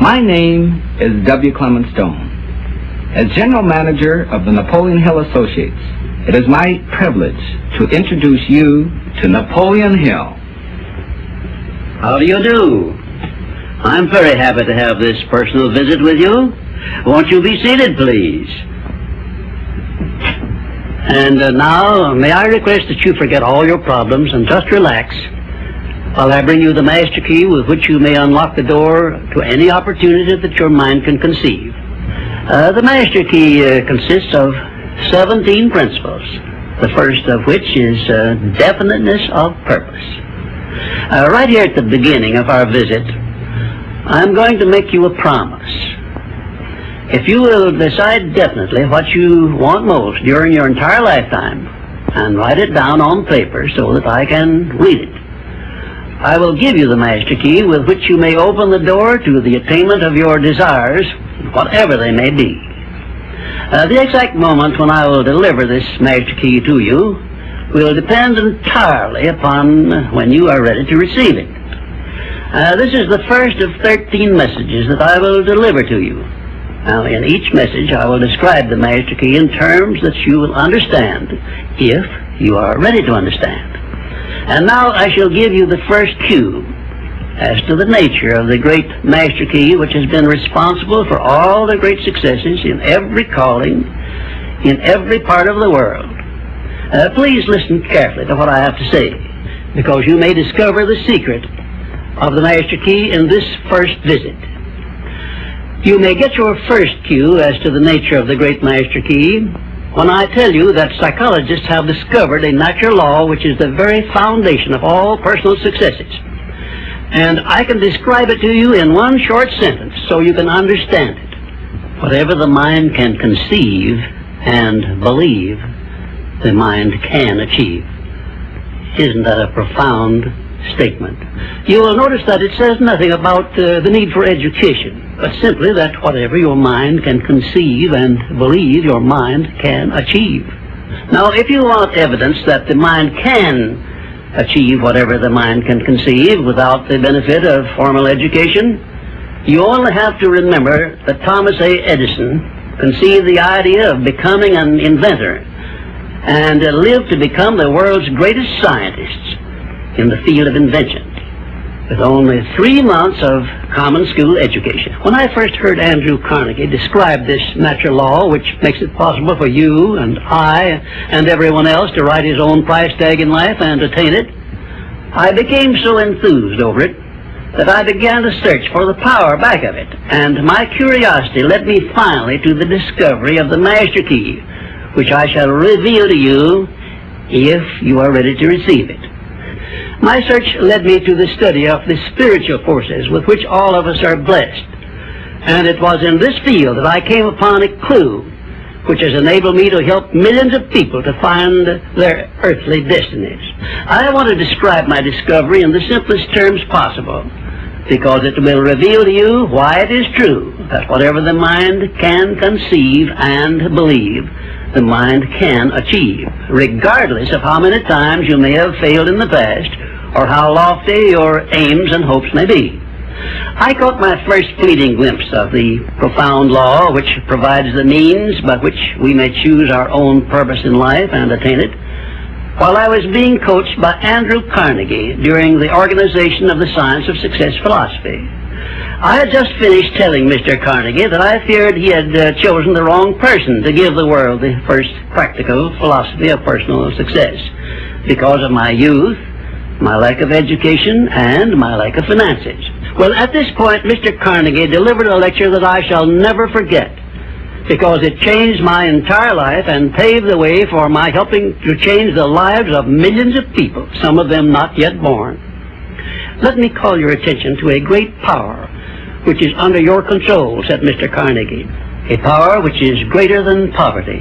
My name is W. Clement Stone. As General Manager of the Napoleon Hill Associates, it is my privilege to introduce you to Napoleon Hill. How do you do? I'm very happy to have this personal visit with you. Won't you be seated, please? And now, may I request that you forget all your problems and just relax while I bring you the master key with which you may unlock the door to any opportunity that your mind can conceive. The master key consists of 17 principles, the first of which is definiteness of purpose. Right here at the beginning of our visit, I'm going to make you a promise. If you will decide definitely what you want most during your entire lifetime and write it down on paper so that I can read it, I will give you the master key with which you may open the door to the attainment of your desires, whatever they may be. The exact moment when I will deliver this master key to you will depend entirely upon when you are ready to receive it. This is the first of 13 messages that I will deliver to you. Now, in each message, I will describe the master key in terms that you will understand, if you are ready to understand. And now I shall give you the first cue as to the nature of the great master key which has been responsible for all the great successes in every calling, in every part of the world. Please listen carefully to what I have to say, because you may discover the secret of the master key in this first visit. You may get your first cue as to the nature of the great master key when I tell you that psychologists have discovered a natural law which is the very foundation of all personal successes. And I can describe it to you in one short sentence so you can understand it. Whatever the mind can conceive and believe, the mind can achieve. Isn't that a profound statement? You will notice that it says nothing about the need for education, but simply that whatever your mind can conceive and believe, your mind can achieve. Now, if you want evidence that the mind can achieve whatever the mind can conceive without the benefit of formal education, you only have to remember that Thomas A. Edison conceived the idea of becoming an inventor and lived to become the world's greatest scientist in the field of invention with only 3 months of common school education. When I first heard Andrew Carnegie describe this natural law which makes it possible for you and I and everyone else to write his own price tag in life and attain it, I became so enthused over it that I began to search for the power back of it, and my curiosity led me finally to the discovery of the master key, which I shall reveal to you if you are ready to receive it. My search led me to the study of the spiritual forces with which all of us are blessed. And it was in this field that I came upon a clue which has enabled me to help millions of people to find their earthly destinies. I want to describe my discovery in the simplest terms possible, because it will reveal to you why it is true that whatever the mind can conceive and believe, the mind can achieve, regardless of how many times you may have failed in the past or how lofty your aims and hopes may be. I caught my first fleeting glimpse of the profound law which provides the means by which we may choose our own purpose in life and attain it while I was being coached by Andrew Carnegie during the organization of the Science of Success philosophy. I had just finished telling Mr. Carnegie that I feared he had chosen the wrong person to give the world the first practical philosophy of personal success because of my youth, my lack of education, and my lack of finances. Well, at this point, Mr. Carnegie delivered a lecture that I shall never forget because it changed my entire life and paved the way for my helping to change the lives of millions of people, some of them not yet born. Let me call your attention to a great power which is under your control, said Mr. Carnegie. A power which is greater than poverty,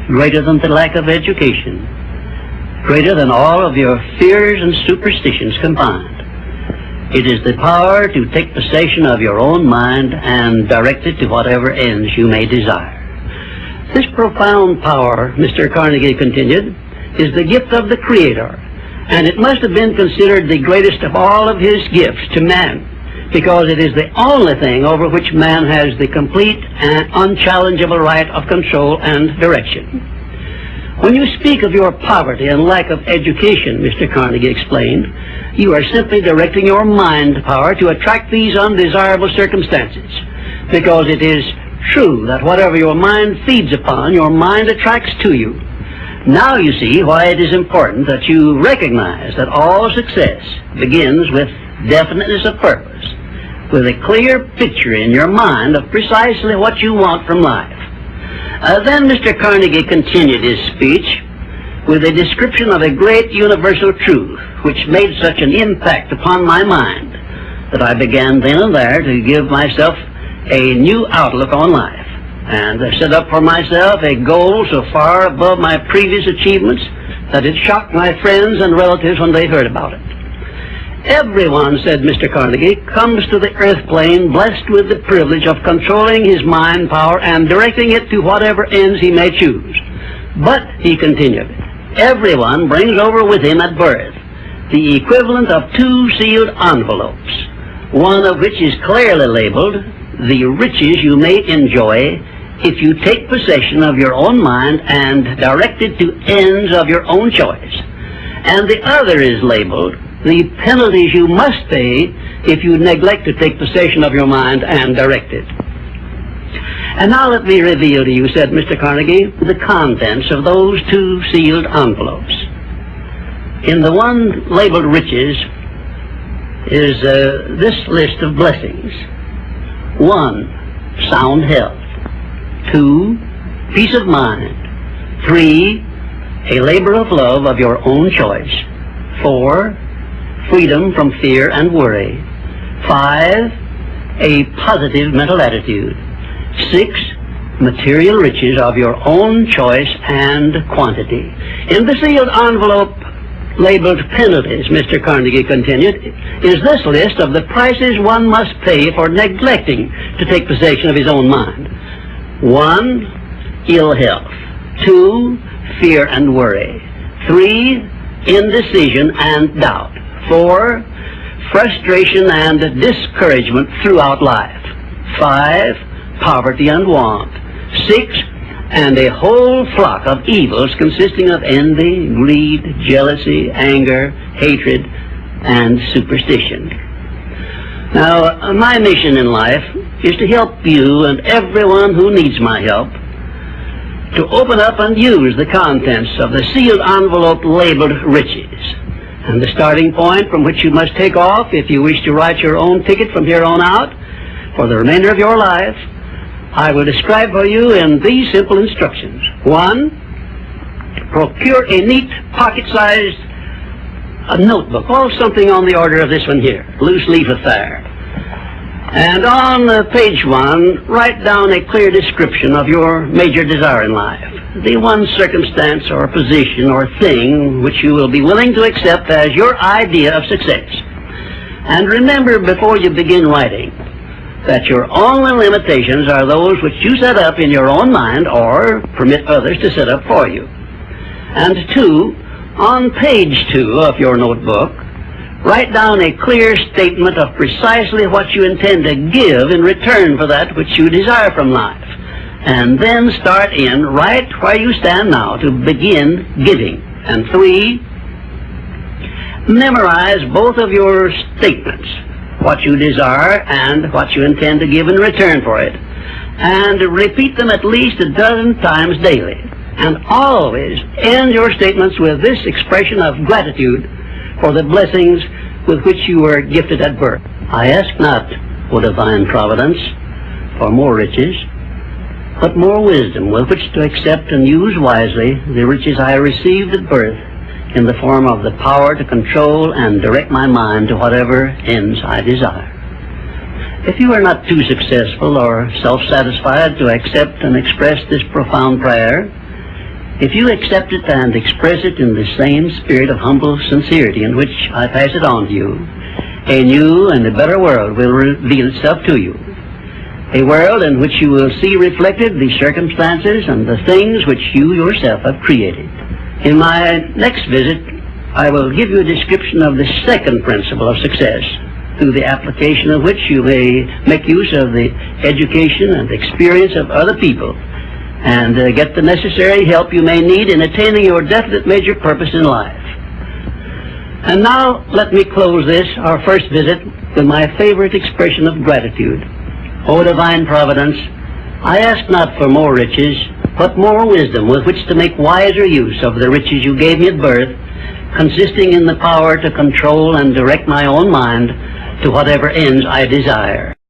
greater than the lack of education, greater than all of your fears and superstitions combined. It is the power to take possession of your own mind and direct it to whatever ends you may desire. This profound power, Mr. Carnegie continued, is the gift of the Creator, and it must have been considered the greatest of all of his gifts to man, because it is the only thing over which man has the complete and unchallengeable right of control and direction. When you speak of your poverty and lack of education, Mr. Carnegie explained, you are simply directing your mind power to attract these undesirable circumstances, because it is true that whatever your mind feeds upon, your mind attracts to you. Now you see why it is important that you recognize that all success begins with definiteness of purpose, with a clear picture in your mind of precisely what you want from life. Then Mr. Carnegie continued his speech with a description of a great universal truth which made such an impact upon my mind that I began then and there to give myself a new outlook on life, and I set up for myself a goal so far above my previous achievements that it shocked my friends and relatives when they heard about it. Everyone, said Mr. Carnegie, comes to the earth plane blessed with the privilege of controlling his mind power and directing it to whatever ends he may choose. But, he continued, everyone brings over with him at birth the equivalent of 2 sealed envelopes, one of which is clearly labeled, the riches you may enjoy if you take possession of your own mind and direct it to ends of your own choice. And the other is labeled, the penalties you must pay if you neglect to take possession of your mind and direct it. And now let me reveal to you, said Mr. Carnegie, the contents of those 2 sealed envelopes. In the one labeled riches is this list of blessings. 1, sound health. 2, peace of mind. 3, a labor of love of your own choice. 4, freedom from fear and worry. 5, a positive mental attitude. 6, material riches of your own choice and quantity. In the sealed envelope labeled penalties, Mr. Carnegie continued, is this list of the prices one must pay for neglecting to take possession of his own mind. 1, ill health. 2, fear and worry. 3, indecision and doubt. 4, frustration and discouragement throughout life. 5, poverty and want. 6, and a whole flock of evils consisting of envy, greed, jealousy, anger, hatred, and superstition. Now, my mission in life is to help you and everyone who needs my help to open up and use the contents of the sealed envelope labeled riches. And the starting point from which you must take off if you wish to write your own ticket from here on out for the remainder of your life, I will describe for you in these simple instructions. 1, procure a neat pocket-sized notebook, or something on the order of this one here, loose leaf affair. And on page 1, write down a clear description of your major desire in life, the one circumstance or position or thing which you will be willing to accept as your idea of success. And remember before you begin writing that your only limitations are those which you set up in your own mind or permit others to set up for you. And 2, on page 2 of your notebook, write down a clear statement of precisely what you intend to give in return for that which you desire from life. And then start in right where you stand now to begin giving. And 3, memorize both of your statements, what you desire and what you intend to give in return for it, and repeat them at least a dozen times daily. And always end your statements with this expression of gratitude for the blessings with which you were gifted at birth. I ask not, O divine providence, for more riches, but more wisdom with which to accept and use wisely the riches I received at birth in the form of the power to control and direct my mind to whatever ends I desire. If you are not too successful or self-satisfied to accept and express this profound prayer, if you accept it and express it in the same spirit of humble sincerity in which I pass it on to you, a new and a better world will reveal itself to you. A world in which you will see reflected the circumstances and the things which you yourself have created. In my next visit, I will give you a description of the second principle of success, through the application of which you may make use of the education and experience of other people, and get the necessary help you may need in attaining your definite major purpose in life. And now let me close this, our first visit, with my favorite expression of gratitude. O divine providence, I ask not for more riches, but more wisdom with which to make wiser use of the riches you gave me at birth, consisting in the power to control and direct my own mind to whatever ends I desire.